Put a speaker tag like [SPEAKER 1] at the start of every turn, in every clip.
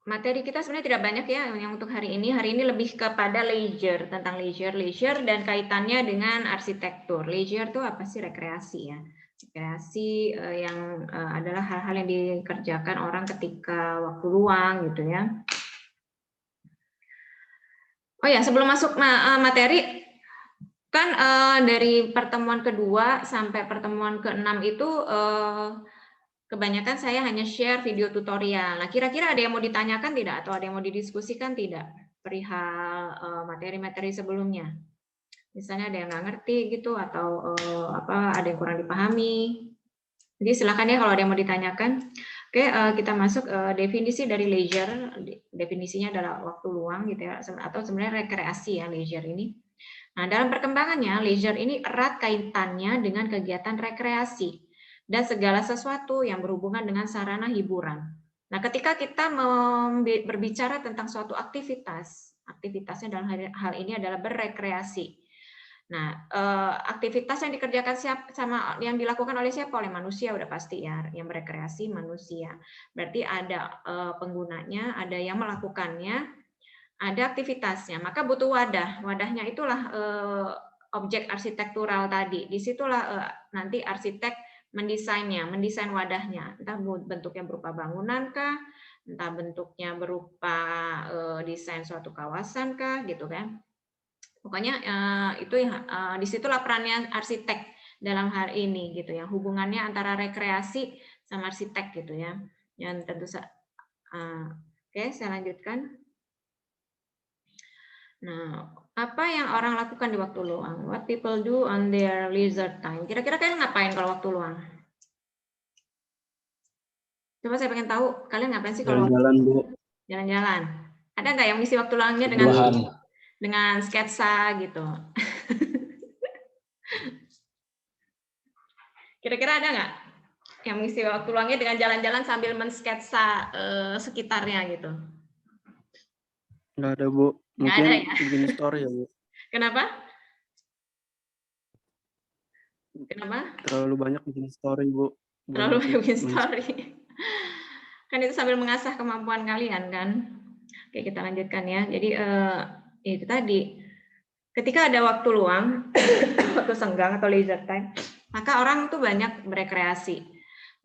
[SPEAKER 1] materi kita sebenarnya tidak banyak ya yang untuk hari ini. Hari ini lebih kepada leisure, tentang leisure dan kaitannya dengan arsitektur. Leisure itu apa sih? Rekreasi ya. Rekreasi yang adalah hal-hal yang dikerjakan orang ketika waktu luang gitu ya. Oh ya, sebelum masuk materi, kan dari pertemuan kedua sampai pertemuan ke-6 itu kebanyakan saya hanya share video tutorial. Nah, kira-kira ada yang mau ditanyakan tidak? Atau ada yang mau didiskusikan tidak? Perihal materi-materi sebelumnya. Misalnya ada yang nggak ngerti gitu, atau ada yang kurang dipahami. Jadi silakan ya kalau ada yang mau ditanyakan. Oke, kita masuk definisi dari leisure. Definisinya adalah waktu luang gitu ya, atau sebenarnya rekreasi ya leisure ini. Nah, dalam perkembangannya leisure ini erat kaitannya dengan kegiatan rekreasi dan segala sesuatu yang berhubungan dengan sarana hiburan. Nah, ketika kita berbicara tentang suatu aktivitasnya dalam hal ini adalah berrekreasi. Nah, aktivitas yang dikerjakan yang dilakukan oleh siapa? Oleh manusia, udah pasti ya. Yang berekreasi manusia. Berarti ada penggunanya, ada yang melakukannya, ada aktivitasnya. Maka butuh wadah. Wadahnya itulah objek arsitektural tadi. Disitulah nanti arsitek mendesain wadahnya. Entah bentuknya berupa bangunan kah, entah bentuknya berupa desain suatu kawasan kah, gitu kan. Pokoknya itu disitulah perannya arsitek dalam hal ini gitu ya, hubungannya antara rekreasi sama arsitek gitu ya. Yang tentu oke, saya lanjutkan. Nah, apa yang orang lakukan di waktu luang? What people do on their leisure time? Kira-kira kalian ngapain kalau waktu luang? Coba saya pengen tahu kalian ngapain sih kalau
[SPEAKER 2] jalan-jalan, Bu?
[SPEAKER 1] Jalan-jalan. Ada nggak yang ngisi waktu luangnya dengan sketsa gitu? Kira-kira ada nggak yang mengisi waktu luangnya dengan jalan-jalan sambil mensketsa sekitarnya gitu?
[SPEAKER 2] Nggak ada, Bu. Mungkin
[SPEAKER 1] ada ya?
[SPEAKER 2] bikin story ya, Bu.
[SPEAKER 1] Kenapa? Kenapa?
[SPEAKER 2] Terlalu banyak bikin story, Bu.
[SPEAKER 1] Terlalu banyak bikin story. Kan itu sambil mengasah kemampuan kalian kan? Oke, kita lanjutkan ya. Jadi itu tadi. Ketika ada waktu luang, waktu senggang atau leisure time, maka orang tuh banyak berekreasi,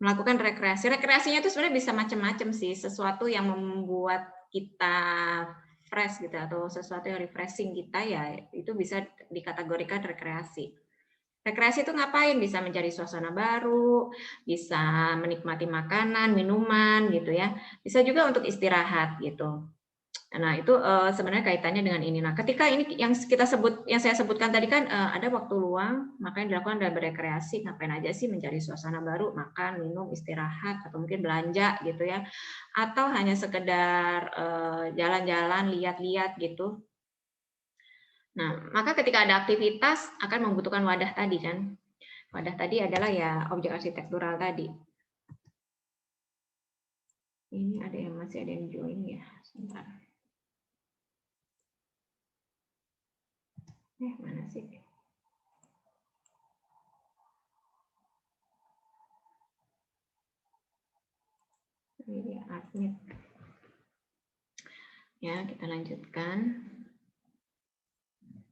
[SPEAKER 1] melakukan rekreasi. Rekreasinya itu sebenarnya bisa macam-macam sih, sesuatu yang membuat kita fresh gitu atau sesuatu yang refreshing kita ya itu bisa dikategorikan rekreasi. Rekreasi itu ngapain? Bisa mencari suasana baru, bisa menikmati makanan, minuman gitu ya. Bisa juga untuk istirahat gitu. Nah, itu sebenarnya kaitannya dengan ini. Nah, ketika ini yang saya sebutkan tadi kan ada waktu luang, maka yang dilakukan adalah berekreasi. Ngapain aja sih? Mencari suasana baru, makan, minum, istirahat, atau mungkin belanja gitu ya. Atau hanya sekedar jalan-jalan, lihat-lihat gitu. Nah, maka ketika ada aktivitas akan membutuhkan wadah tadi kan. Wadah tadi adalah ya objek arsitektural tadi. Ini masih ada yang join ya. Sebentar. Mana sih? Ini admit. Ya, kita lanjutkan.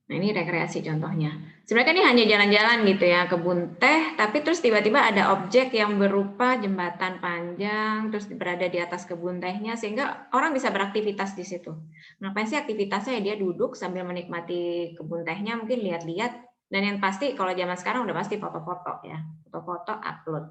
[SPEAKER 1] Nah, ini rekreasi contohnya. Sebenarnya kan ini hanya jalan-jalan gitu ya, kebun teh, tapi terus tiba-tiba ada objek yang berupa jembatan panjang, terus berada di atas kebun tehnya, sehingga orang bisa beraktivitas di situ. Ngapain sih aktivitasnya? Dia duduk sambil menikmati kebun tehnya, mungkin lihat-lihat, dan yang pasti kalau zaman sekarang udah pasti foto-foto ya, foto-foto upload.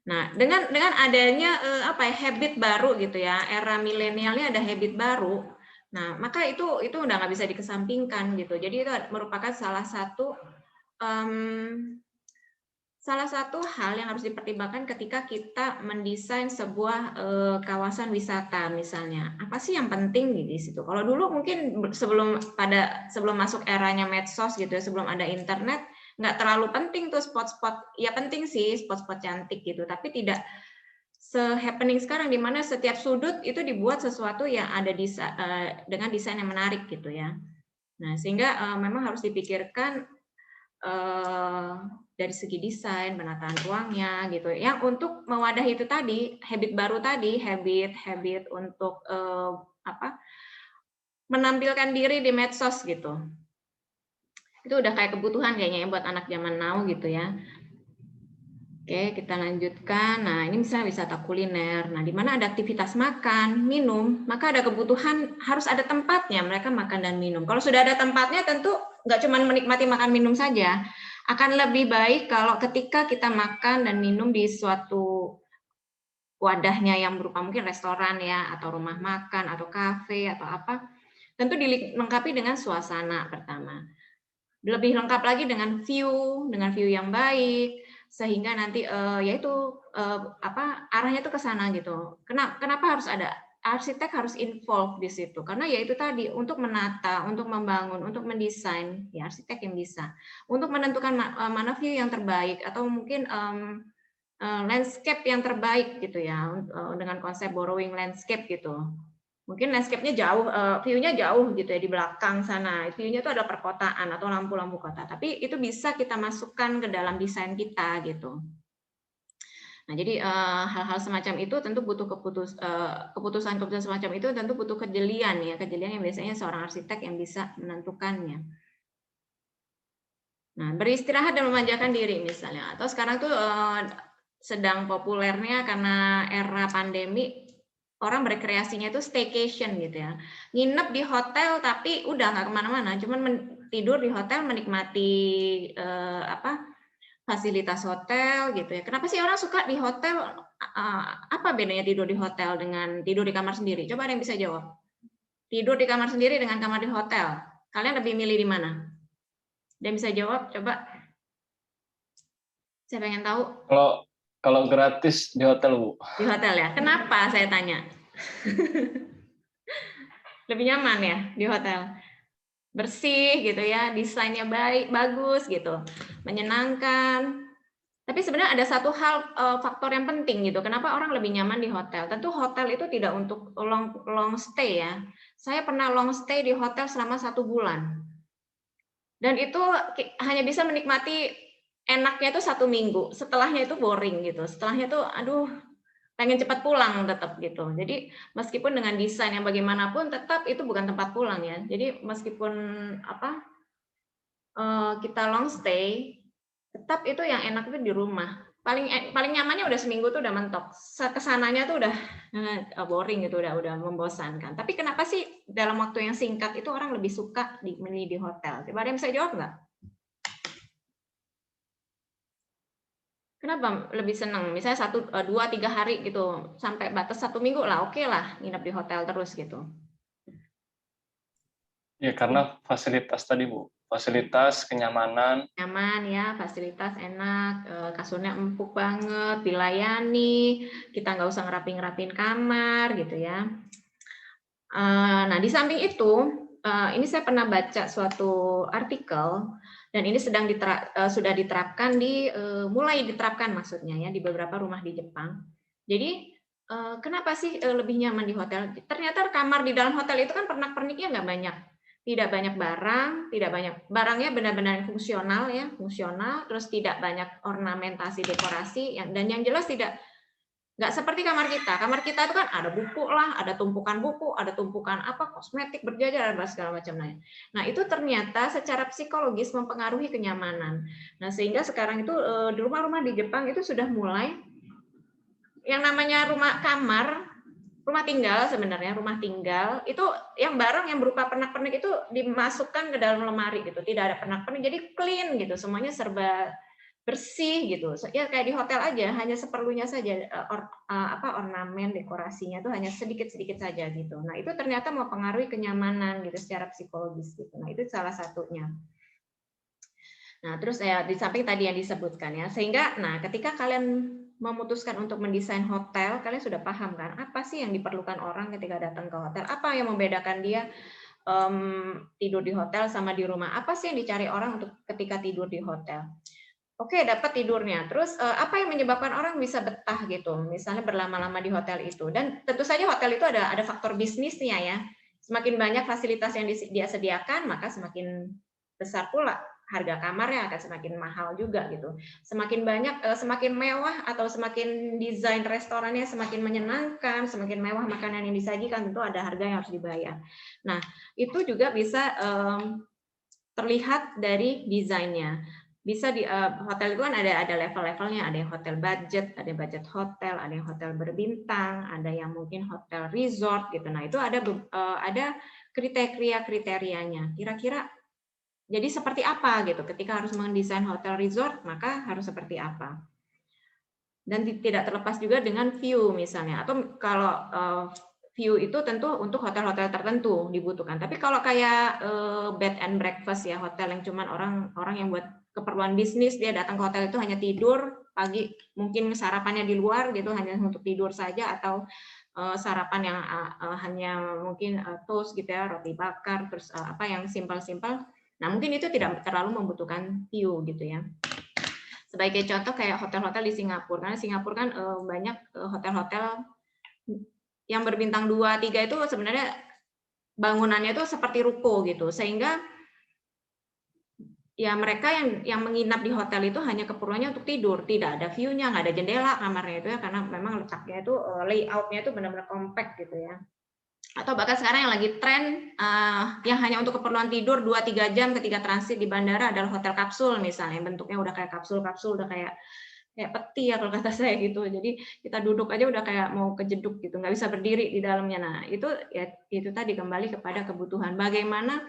[SPEAKER 1] Nah, dengan adanya habit baru gitu ya, era milenialnya ada habit baru. Nah, maka itu udah nggak bisa dikesampingkan gitu. Jadi itu merupakan salah satu hal yang harus dipertimbangkan ketika kita mendesain sebuah kawasan wisata misalnya. Apa sih yang penting di situ? Kalau dulu mungkin sebelum masuk eranya medsos gitu ya, sebelum ada internet, nggak terlalu penting tuh spot-spot. Ya penting sih spot-spot cantik gitu, tapi tidak se-happening sekarang di mana setiap sudut itu dibuat sesuatu yang ada dengan desain yang menarik gitu ya. Nah, sehingga memang harus dipikirkan dari segi desain, penataan ruangnya gitu. Yang untuk mewadahi itu tadi, habit baru tadi, habit untuk menampilkan diri di medsos gitu. Itu udah kayak kebutuhan kayaknya ya buat anak zaman now gitu ya. Oke, kita lanjutkan. Nah, ini misalnya wisata kuliner. Nah, di mana ada aktivitas makan, minum, maka ada kebutuhan harus ada tempatnya mereka makan dan minum. Kalau sudah ada tempatnya, tentu nggak cuma menikmati makan minum saja. Akan lebih baik kalau ketika kita makan dan minum di suatu wadahnya yang berupa mungkin restoran ya, atau rumah makan, atau kafe, atau apa, tentu dilengkapi dengan suasana pertama. Lebih lengkap lagi dengan view yang baik, sehingga nanti yaitu arahnya tuh ke sana gitu. Kenapa harus ada arsitek harus involve di situ? Karena ya itu tadi untuk menata, untuk membangun, untuk mendesain, ya arsitek yang bisa. Untuk menentukan mana view yang terbaik atau mungkin landscape yang terbaik gitu ya, dengan konsep borrowing landscape gitu. Mungkin landscape-nya jauh, view-nya jauh gitu ya di belakang sana. View-nya itu ada perkotaan atau lampu-lampu kota. Tapi itu bisa kita masukkan ke dalam desain kita gitu. Nah, jadi hal-hal semacam itu tentu butuh keputusan-keputusan semacam itu tentu butuh kejelian ya, kejelian yang biasanya seorang arsitek yang bisa menentukannya. Nah, beristirahat dan memanjakan diri misalnya. Atau sekarang tuh sedang populernya karena era pandemi, orang berkreasinya itu staycation gitu ya. Nginep di hotel tapi udah nggak kemana-mana, cuman tidur di hotel menikmati fasilitas hotel gitu ya. Kenapa sih orang suka di hotel? Apa bedanya tidur di hotel dengan tidur di kamar sendiri? Coba ada yang bisa jawab. Tidur di kamar sendiri dengan kamar di hotel. Kalian lebih milih di mana? Ada yang bisa jawab? Coba. Saya pengen tahu.
[SPEAKER 3] Kalau gratis di hotel, Bu.
[SPEAKER 1] Di hotel ya. Kenapa saya tanya? Lebih nyaman ya di hotel. Bersih gitu ya, desainnya baik, bagus gitu. Menyenangkan. Tapi sebenarnya ada satu hal faktor yang penting gitu. Kenapa orang lebih nyaman di hotel? Tentu hotel itu tidak untuk long stay ya. Saya pernah long stay di hotel selama 1 bulan. Dan itu hanya bisa menikmati enaknya itu 1 minggu. Setelahnya itu boring gitu. Setelahnya itu aduh pengen cepat pulang tetap gitu. Jadi meskipun dengan desain yang bagaimanapun tetap itu bukan tempat pulang ya. Jadi meskipun kita long stay, tetap itu yang enak itu di rumah. Paling nyamannya udah seminggu tuh udah mentok. Kesananya tuh udah boring gitu, udah membosankan. Tapi kenapa sih dalam waktu yang singkat itu orang lebih suka milih di hotel? Coba ada yang bisa jawab nggak? Kenapa lebih senang? Misalnya 1, 2, 3 hari gitu, sampai batas 1 minggu lah, oke lah nginep di hotel terus gitu.
[SPEAKER 3] Ya karena fasilitas tadi, Bu. Fasilitas, kenyamanan.
[SPEAKER 1] Nyaman ya, fasilitas enak, kasurnya empuk banget, dilayani, kita nggak usah ngerapin kamar gitu ya. Nah di samping itu, ini saya pernah baca suatu artikel dan ini sudah diterapkan mulai diterapkan maksudnya ya di beberapa rumah di Jepang. Jadi kenapa sih lebih nyaman di hotel? Ternyata kamar di dalam hotel itu kan pernak-perniknya nggak banyak. Tidak banyak barangnya benar-benar fungsional ya, terus tidak banyak ornamentasi dekorasi dan yang jelas nggak seperti kamar kita. Kamar kita itu kan ada buku lah, ada tumpukan buku, ada tumpukan kosmetik berjajar dan segala macam lain. Nah itu ternyata secara psikologis mempengaruhi kenyamanan. Nah sehingga sekarang itu di rumah-rumah di Jepang itu sudah mulai yang namanya rumah tinggal sebenarnya, rumah tinggal itu yang barang yang berupa pernak-pernik itu dimasukkan ke dalam lemari gitu, tidak ada pernak-pernik, jadi clean gitu, semuanya serba bersih gitu. Ya kayak di hotel aja, hanya seperlunya saja ornamen dekorasinya itu hanya sedikit-sedikit saja gitu. Nah, itu ternyata mempengaruhi kenyamanan gitu secara psikologis gitu. Nah, itu salah satunya. Nah, terus ya di samping tadi yang disebutkan ya, sehingga ketika kalian memutuskan untuk mendesain hotel, kalian sudah paham kan apa sih yang diperlukan orang ketika datang ke hotel, apa yang membedakan dia tidur di hotel sama di rumah, apa sih yang dicari orang untuk ketika tidur di hotel. Oke, dapat tidurnya. Terus apa yang menyebabkan orang bisa betah gitu, misalnya berlama-lama di hotel itu. Dan tentu saja hotel itu ada faktor bisnisnya ya. Semakin banyak fasilitas yang dia sediakan, maka semakin besar pula harga kamarnya akan semakin mahal juga gitu. Semakin banyak, semakin mewah atau semakin desain restorannya semakin menyenangkan, semakin mewah makanan yang disajikan, tentu ada harga yang harus dibayar. Nah, itu juga bisa terlihat dari desainnya. Bisa di hotel itu kan ada level-levelnya, ada yang hotel budget, ada budget hotel, ada yang hotel berbintang, ada yang mungkin hotel resort gitu. Nah, itu ada kriteria-kriterianya. Kira-kira jadi seperti apa gitu ketika harus mendesain hotel resort, maka harus seperti apa. Dan tidak terlepas juga dengan view misalnya, atau kalau view itu tentu untuk hotel-hotel tertentu dibutuhkan. Tapi kalau kayak bed and breakfast ya, hotel yang cuman orang yang buat keperluan bisnis, dia datang ke hotel itu hanya tidur, pagi mungkin sarapannya di luar gitu, hanya untuk tidur saja, atau sarapan yang hanya mungkin toast gitu ya, roti bakar, terus apa yang simpel-simpel. Nah, mungkin itu tidak terlalu membutuhkan view gitu ya. Sebagai contoh kayak hotel-hotel di Singapura, karena Singapura kan banyak hotel-hotel yang berbintang 2, 3 itu sebenarnya bangunannya itu seperti ruko gitu, sehingga ya mereka yang menginap di hotel itu hanya keperluannya untuk tidur, tidak ada view-nya, nggak ada jendela kamarnya itu ya, karena memang letaknya itu layout-nya itu benar-benar compact gitu ya. Atau bahkan sekarang yang lagi tren yang hanya untuk keperluan tidur 2-3 jam ketika transit di bandara adalah hotel kapsul misalnya, bentuknya udah kayak kapsul-kapsul, udah kayak peti ya kalau kata saya gitu. Jadi kita duduk aja udah kayak mau kejeduk gitu, nggak bisa berdiri di dalamnya. Nah, itu ya itu tadi kembali kepada kebutuhan. Bagaimana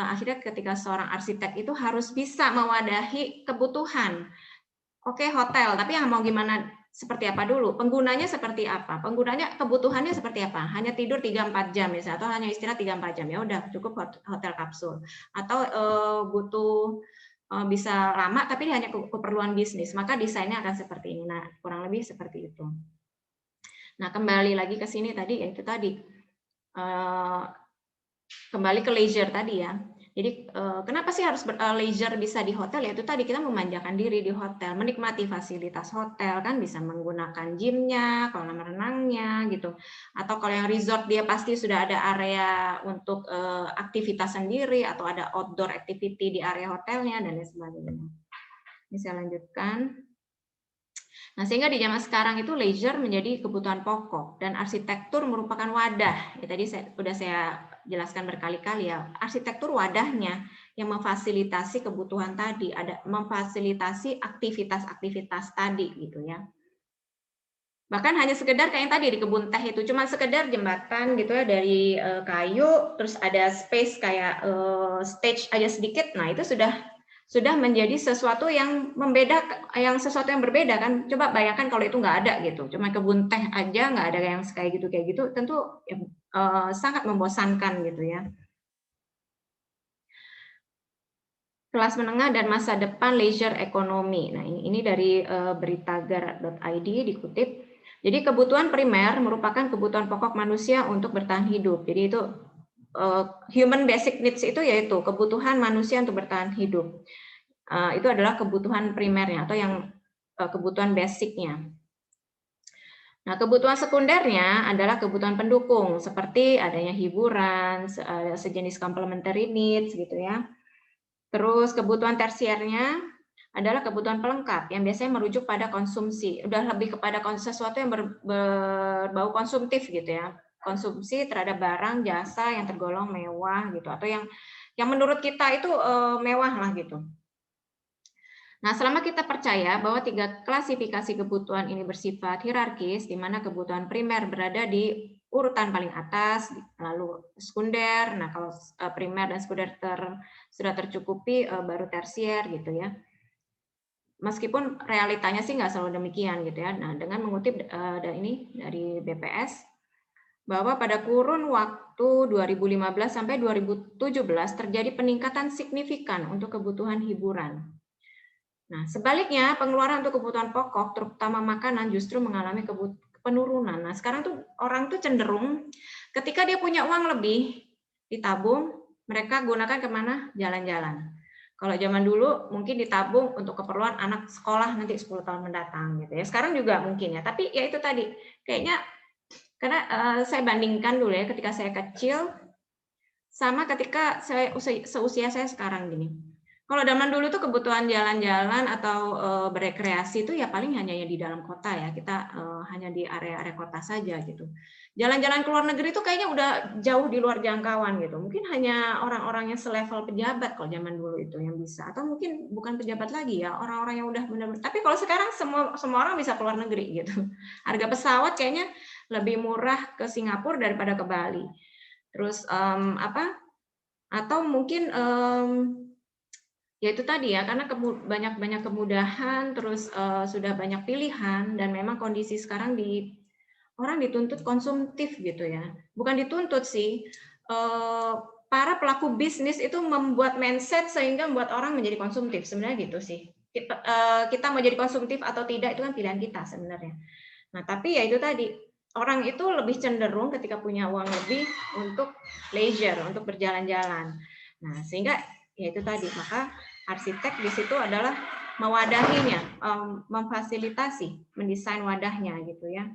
[SPEAKER 1] akhirnya ketika seorang arsitek itu harus bisa mewadahi kebutuhan. Oke, hotel, tapi yang mau gimana, seperti apa dulu? Penggunanya seperti apa? Penggunanya kebutuhannya seperti apa? Hanya tidur 3-4 jam misalnya, atau hanya istirahat 3-4 jam, ya udah cukup hotel kapsul. Atau butuh bisa lama tapi hanya keperluan bisnis, maka desainnya akan seperti ini. Nah, kurang lebih seperti itu. Nah, kembali lagi ke sini tadi, yaitu tadi kembali ke leisure tadi ya. Jadi kenapa sih harus leisure bisa di hotel? Ya itu tadi kita memanjakan diri di hotel, menikmati fasilitas hotel kan, bisa menggunakan gymnya, kolam renangnya gitu. Atau kalau yang resort dia pasti sudah ada area untuk aktivitas sendiri atau ada outdoor activity di area hotelnya dan lain sebagainya. Ini saya lanjutkan. Nah, sehingga di zaman sekarang itu leisure menjadi kebutuhan pokok dan arsitektur merupakan wadah. Ya, tadi sudah saya jelaskan berkali-kali ya. Arsitektur wadahnya yang memfasilitasi kebutuhan tadi, ada memfasilitasi aktivitas-aktivitas tadi gitu ya. Bahkan hanya sekedar kayak yang tadi di kebun teh itu cuma sekedar jembatan gitu ya dari kayu, terus ada space kayak stage aja sedikit. Nah, itu sudah menjadi sesuatu yang sesuatu yang berbeda kan. Coba bayangkan kalau itu nggak ada gitu, cuma kebun teh aja, nggak ada yang kayak gitu, tentu sangat membosankan gitu ya. Kelas menengah dan masa depan leisure economy. Nah, ini dari beritagar.id dikutip. Jadi kebutuhan primer merupakan kebutuhan pokok manusia untuk bertahan hidup. Jadi itu human basic needs itu yaitu kebutuhan manusia untuk bertahan hidup. Itu adalah kebutuhan primernya atau yang kebutuhan basicnya. Nah, kebutuhan sekundernya adalah kebutuhan pendukung seperti adanya hiburan, sejenis complementary needs gitu ya. Terus kebutuhan tersiernya adalah kebutuhan pelengkap yang biasanya merujuk pada konsumsi. Udah lebih kepada sesuatu yang berbau konsumtif gitu ya. Konsumsi terhadap barang, jasa yang tergolong mewah gitu atau yang menurut kita itu mewah lah gitu. Nah, selama kita percaya bahwa 3 klasifikasi kebutuhan ini bersifat hierarkis, di mana kebutuhan primer berada di urutan paling atas, lalu sekunder. Nah, kalau primer dan sekunder sudah tercukupi, baru tersier gitu ya. Meskipun realitanya sih nggak selalu demikian gitu ya. Nah, dengan mengutip ini dari BPS, bahwa pada kurun waktu 2015 sampai 2017 terjadi peningkatan signifikan untuk kebutuhan hiburan. Nah, sebaliknya pengeluaran untuk kebutuhan pokok, terutama makanan, justru mengalami penurunan. Nah, sekarang tuh orang tuh cenderung ketika dia punya uang lebih ditabung, mereka gunakan kemana? Jalan-jalan. Kalau zaman dulu mungkin ditabung untuk keperluan anak sekolah nanti 10 tahun mendatang gitu ya. Sekarang juga mungkin ya. Tapi ya itu tadi, kayaknya karena saya bandingkan dulu ya ketika saya kecil sama ketika saya seusia saya sekarang gini. Kalau zaman dulu tuh kebutuhan jalan-jalan atau berekreasi itu ya paling hanya di dalam kota ya. Kita hanya di area-area kota saja gitu. Jalan-jalan ke luar negeri itu kayaknya udah jauh di luar jangkauan gitu. Mungkin hanya orang-orang yang selevel pejabat kalau zaman dulu itu yang bisa. Atau mungkin bukan pejabat lagi ya, orang-orang yang udah benar-benar. Tapi kalau sekarang semua orang bisa ke luar negeri gitu. Harga pesawat kayaknya lebih murah ke Singapura daripada ke Bali. Terus atau mungkin ya itu tadi ya, karena banyak kemudahan, terus sudah banyak pilihan, dan memang kondisi sekarang orang dituntut konsumtif gitu ya. Bukan dituntut sih, para pelaku bisnis itu membuat mindset sehingga membuat orang menjadi konsumtif, sebenarnya gitu sih. Kita mau jadi konsumtif atau tidak itu kan pilihan kita sebenarnya. Nah tapi ya itu tadi, orang itu lebih cenderung ketika punya uang lebih untuk leisure, untuk berjalan-jalan. Nah sehingga ya itu tadi, maka arsitek di situ adalah mewadahinya, memfasilitasi, mendesain wadahnya gitu ya.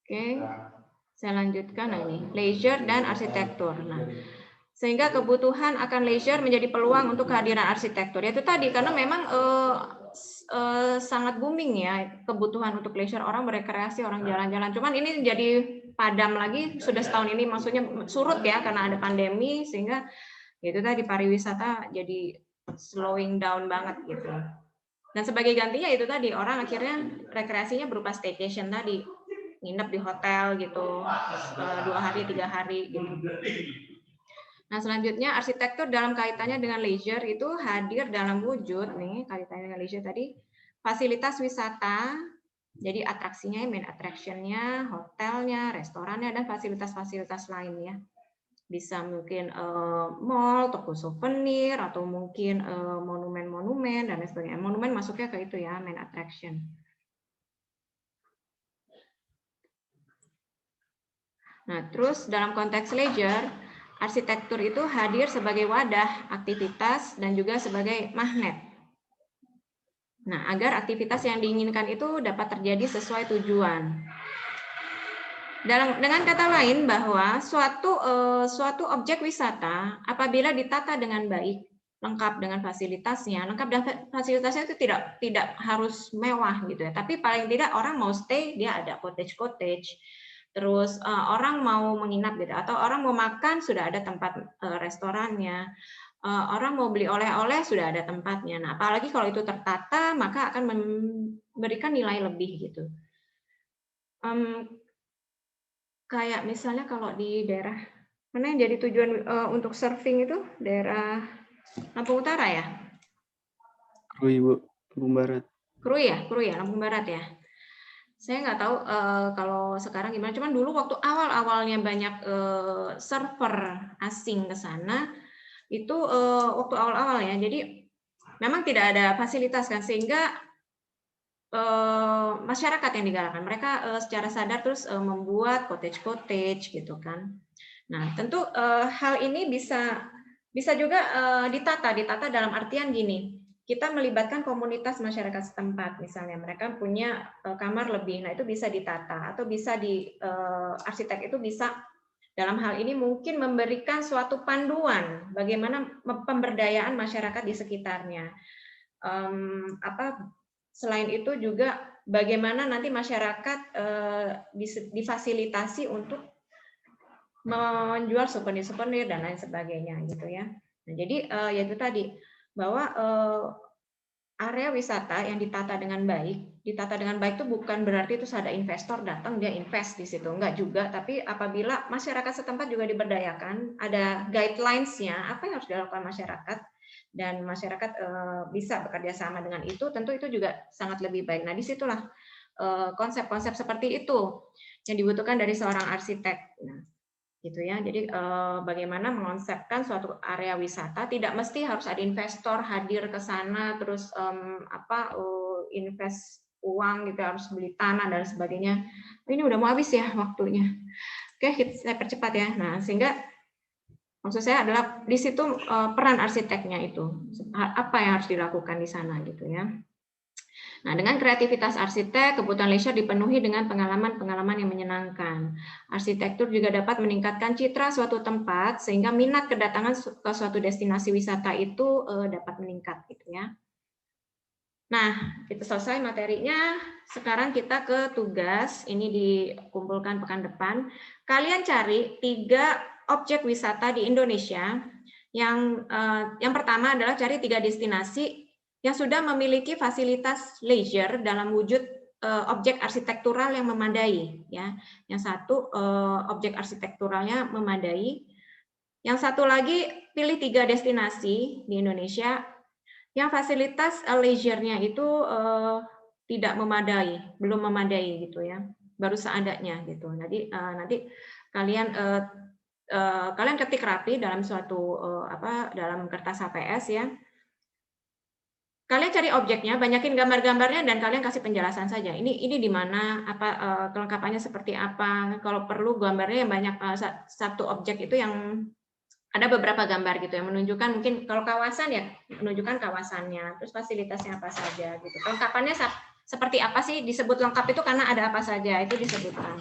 [SPEAKER 1] Oke, saya lanjutkan ini leisure dan arsitektur. Nah, sehingga kebutuhan akan leisure menjadi peluang untuk kehadiran arsitektur. Itu tadi karena memang sangat booming ya kebutuhan untuk leisure, orang berekreasi, orang jalan-jalan. Cuman ini jadi padam lagi sudah setahun ini, maksudnya surut ya karena ada pandemi, sehingga itu tadi pariwisata jadi slowing down banget gitu. Dan sebagai gantinya itu tadi orang akhirnya rekreasinya berupa staycation tadi, nginep di hotel gitu 2 hari 3 hari gitu. Nah selanjutnya arsitektur dalam kaitannya dengan leisure itu hadir dalam wujud nih kaitannya dengan leisure tadi fasilitas wisata, jadi atraksinya, main attraction-nya, hotelnya, restorannya, dan fasilitas-fasilitas lainnya. Bisa mungkin mall, toko souvenir, atau mungkin monumen-monumen dan lain sebagainya. Monumen masuknya ke itu ya, main attraction. Nah terus dalam konteks leisure, arsitektur itu hadir sebagai wadah aktivitas dan juga sebagai magnet. Nah, agar aktivitas yang diinginkan itu dapat terjadi sesuai tujuan. Dengan kata lain bahwa suatu objek wisata apabila ditata dengan baik, lengkap dengan fasilitasnya, itu tidak harus mewah gitu ya. Tapi paling tidak orang mau stay dia ada cottage. Terus orang mau menginap gitu, atau orang mau makan sudah ada tempat restorannya, orang mau beli oleh-oleh sudah ada tempatnya. Nah, apalagi kalau itu tertata maka akan memberikan nilai lebih gitu. Kayak misalnya kalau di daerah mana yang jadi tujuan untuk surfing itu daerah Lampung Utara ya?
[SPEAKER 2] Krui Bu, Lampung Barat.
[SPEAKER 1] Krui ya, Lampung Barat ya. Saya nggak tahu kalau sekarang gimana, cuman dulu waktu awal-awalnya banyak server asing ke sana, itu waktu awal-awal ya, jadi memang tidak ada fasilitas kan, sehingga masyarakat yang digalakkan, mereka secara sadar terus membuat cottage gitu kan. Nah tentu hal ini bisa juga ditata dalam artian gini, kita melibatkan komunitas masyarakat setempat, misalnya mereka punya kamar lebih, nah itu bisa ditata, atau bisa arsitek itu bisa dalam hal ini mungkin memberikan suatu panduan bagaimana pemberdayaan masyarakat di sekitarnya. Selain itu juga bagaimana nanti masyarakat difasilitasi untuk menjual souvenir dan lain sebagainya gitu ya. Nah, jadi ya itu tadi bahwa area wisata yang ditata dengan baik itu bukan berarti itu ada investor datang dia invest di situ, enggak juga, tapi apabila masyarakat setempat juga diberdayakan, ada guidelines-nya apa yang harus dilakukan masyarakat, dan masyarakat bisa bekerja sama dengan itu, tentu itu juga sangat lebih baik. Nah, disitulah konsep-konsep seperti itu yang dibutuhkan dari seorang arsitek. Nah, gitu ya. Jadi bagaimana mengonsepkan suatu area wisata, tidak mesti harus ada investor hadir ke sana terus invest uang gitu, harus beli tanah dan sebagainya. Ini udah mau habis ya waktunya. Oke, saya percepat ya. Nah, sehingga maksud saya adalah di situ peran arsiteknya itu apa yang harus dilakukan di sana gitu ya. Nah, dengan kreativitas arsitek, kebutuhan leisure dipenuhi dengan pengalaman-pengalaman yang menyenangkan. Arsitektur juga dapat meningkatkan citra suatu tempat sehingga minat kedatangan ke suatu destinasi wisata itu dapat meningkat gitu ya. Nah, itu selesai materinya. Sekarang kita ke tugas. Ini dikumpulkan pekan depan. Kalian cari 3 objek wisata di Indonesia. Yang pertama adalah cari 3 destinasi yang sudah memiliki fasilitas leisure dalam wujud objek arsitektural yang memadai. Ya, yang satu objek arsitekturalnya memadai. Yang satu lagi pilih 3 destinasi di Indonesia yang fasilitas leisure-nya itu tidak memadai, belum memadai gitu ya, baru seadanya gitu. Nanti kalian kalian ketik rapi dalam suatu dalam kertas HPS ya. Kalian cari objeknya, banyakin gambar-gambarnya dan kalian kasih penjelasan saja. Ini di mana, kelengkapannya seperti apa. Kalau perlu gambarnya yang banyak, satu objek itu yang ada beberapa gambar gitu yang menunjukkan, mungkin kalau kawasan ya menunjukkan kawasannya, terus fasilitasnya apa saja gitu. Kelengkapannya seperti apa sih, disebut lengkap itu karena ada apa saja itu disebutkan.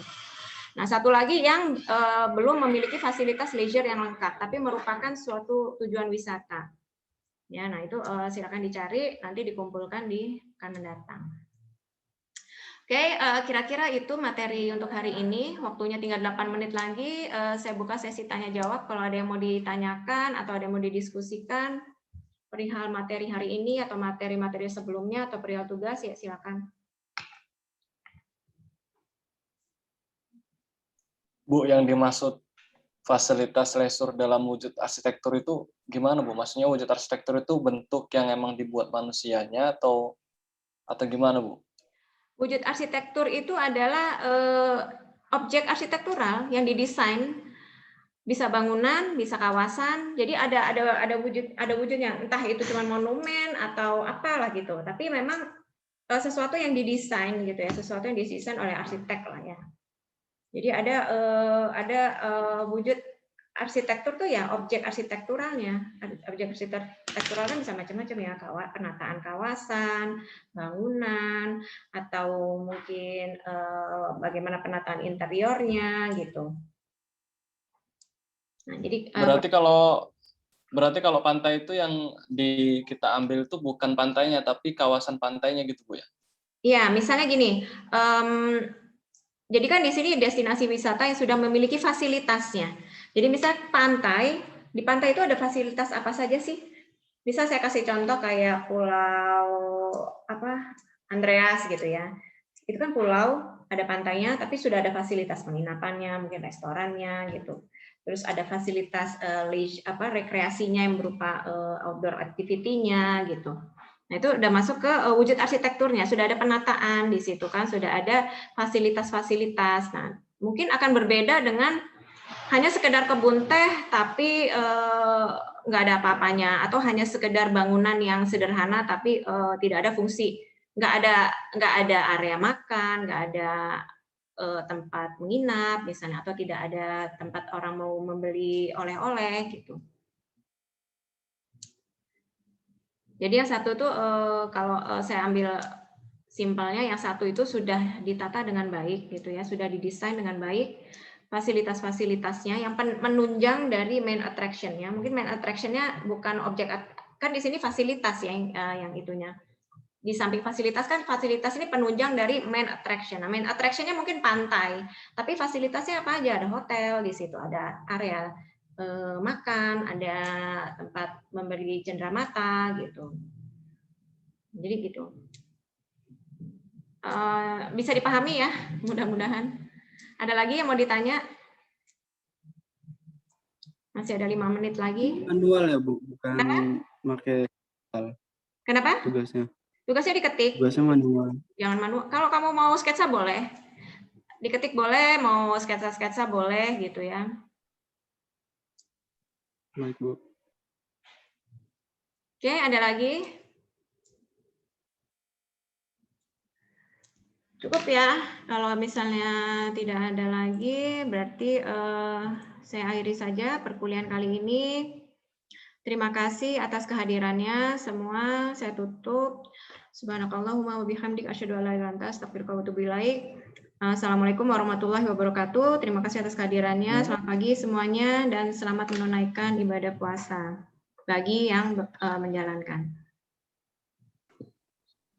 [SPEAKER 1] Nah, satu lagi yang belum memiliki fasilitas leisure yang lengkap tapi merupakan suatu tujuan wisata. Ya, nah itu silakan dicari, nanti dikumpulkan di pekan mendatang. Oke, kira-kira itu materi untuk hari ini. Waktunya tinggal 8 menit lagi. Saya buka sesi tanya-jawab. Kalau ada yang mau ditanyakan atau ada yang mau didiskusikan perihal materi hari ini atau materi-materi sebelumnya atau perihal tugas, ya silakan.
[SPEAKER 3] Bu, yang dimaksud fasilitas leisure dalam wujud arsitektur itu gimana, Bu? Maksudnya wujud arsitektur itu bentuk yang emang dibuat manusianya atau gimana, Bu?
[SPEAKER 1] Wujud arsitektur itu adalah objek arsitektural yang didesain, bisa bangunan, bisa kawasan. Jadi ada wujudnya, entah itu cuma monumen atau apalah gitu. Tapi memang sesuatu yang didesain gitu ya, sesuatu yang didesain oleh arsitek lah ya. Jadi ada wujud arsitektur tuh ya objek arsitekturalnya. Objek arsitekturalnya bisa macam-macam ya, penataan kawasan, bangunan, atau mungkin bagaimana penataan interiornya gitu. Nah, jadi
[SPEAKER 3] berarti kalau pantai itu yang kita ambil itu bukan pantainya tapi kawasan pantainya gitu, Bu ya?
[SPEAKER 1] Iya, misalnya gini. Jadi kan di sini destinasi wisata yang sudah memiliki fasilitasnya. Jadi misal pantai, di pantai itu ada fasilitas apa saja sih? Bisa saya kasih contoh kayak Pulau Andreas gitu ya. Itu kan pulau, ada pantainya, tapi sudah ada fasilitas penginapannya, mungkin restorannya gitu. Terus ada fasilitas rekreasinya yang berupa outdoor activity-nya gitu. Nah, itu udah masuk ke wujud arsitekturnya, sudah ada penataan di situ kan, sudah ada fasilitas-fasilitas. Nah, mungkin akan berbeda dengan hanya sekedar kebun teh tapi nggak ada apa-apanya, atau hanya sekedar bangunan yang sederhana tapi tidak ada fungsi, nggak ada area makan, nggak ada tempat menginap misalnya, atau tidak ada tempat orang mau membeli oleh-oleh gitu. Jadi yang satu tuh kalau saya ambil simpelnya, yang satu itu sudah ditata dengan baik gitu ya, sudah didesain dengan baik, fasilitas-fasilitasnya yang menunjang dari main attraction-nya. Mungkin main attraction-nya bukan objek, kan di sini fasilitas ya yang itunya. Di samping fasilitas kan, fasilitas ini penunjang dari main attraction. Nah, main attraction-nya mungkin pantai, tapi fasilitasnya apa aja? Ada hotel di situ, ada area makan, ada tempat memberi cenderamata gitu. Jadi gitu. Bisa dipahami ya, mudah-mudahan. Ada lagi yang mau ditanya? Masih ada 5 menit lagi.
[SPEAKER 2] Manual ya, Bu, bukan pakai
[SPEAKER 1] Kenapa?
[SPEAKER 2] tugasnya.
[SPEAKER 1] Tugasnya diketik.
[SPEAKER 2] Tugasnya manual.
[SPEAKER 1] Jangan manual. Kalau kamu mau sketsa boleh. Diketik boleh, mau sketsa-sketsa boleh gitu ya.
[SPEAKER 2] Baik, Bu.
[SPEAKER 1] Oke, ada lagi? Cukup ya. Kalau misalnya tidak ada lagi, berarti saya akhiri saja perkuliahan kali ini. Terima kasih atas kehadirannya semua. Saya tutup. Subhanakallahumma wa bihamdik asyhadu an la ilaha illa anta astaghfiruka wa atubu ilaik. Assalamualaikum warahmatullahi wabarakatuh. Terima kasih atas kehadirannya. Selamat pagi semuanya dan selamat menunaikan ibadah puasa bagi yang menjalankan.